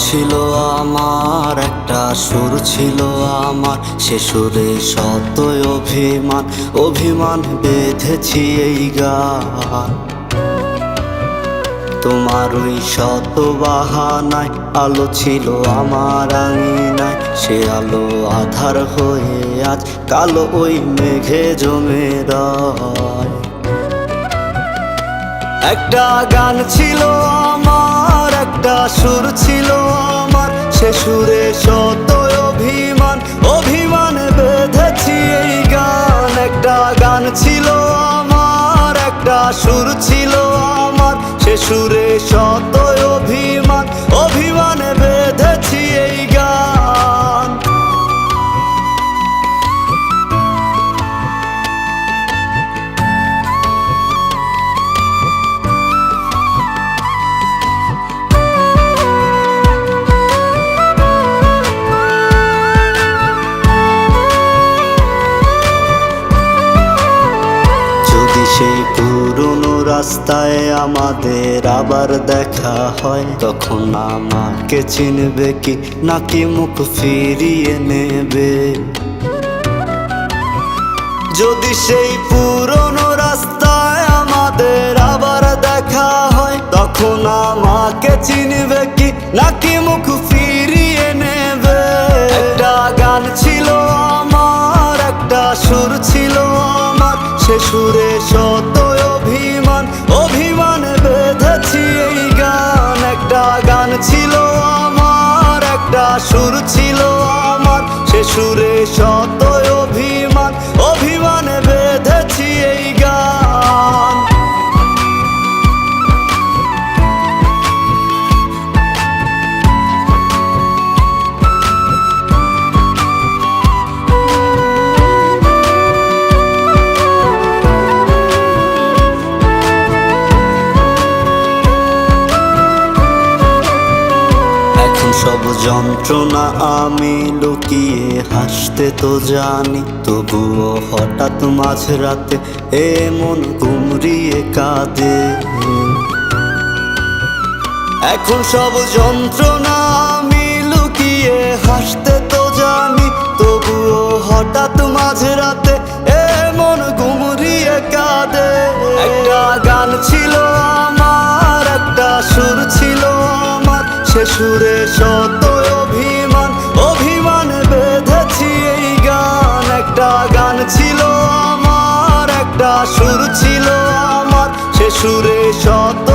ছিল আমার, একটা সুর ছিল আমার, সে সুরে শত অভিমান, অভিমান বেঁধেছি এই গান। তোমার ওই শত বাহানায় আলো ছিল আমার আঙিনায়, সে আলো আধার হয়ে আজ কালো ওই মেঘে জমে রয়। একটা গান ছিল আমার, একটা সুর ছিল আমার, সে সুরে শত অভিমান, অভিমান বেঁধেছি এই গান। একটা গান ছিল আমার, একটা সুর ছিল আমার, সে সুরে শত অভিমান, অভিমান বেঁধেছি এই গান। সেই পুরনো রাস্তায় আমাদের আবার দেখা হয়, তখন আমাকে চিনবে কি নাকি মুখ ফিরিয়ে নেবে? যদি সেই পুরনো রাস্তায় আমাদের আবার দেখা হয়, তখন আমাকে চিনবে কি নাকি মুখ ফিরিয়ে নেবে? একটা গান ছিল আমার, একটা সুর ছিল আমার, সে সুরে শত অভিমান, অভিমান বেঁধেছি এই গান। একটা গান ছিল আমার, একটা সুর ছিল আমার, সে সুরে শত অভিমান, অভিমান বেঁধেছি এই গান। সব যন্ত্রণা আমি লুকিয়ে হাসতে তো জানি, তবুও হঠাৎ মাঝরাতে এমন গুমরিয়ে কাঁদে। এখন সব যন্ত্রণা আমি লুকিয়ে হাসতে তো জানি, তবুও হঠাৎ মাঝরাতে এমন গুমরিয়ে কাঁদে। একটা গান ছিল আমার, একটা সুর ছিল আমার, সে সুরে শত অভিমান, অভিমান বেঁধেছি এই গান। একটা গান ছিল আমার, একটা সুর ছিল আমার, সে সুরে শত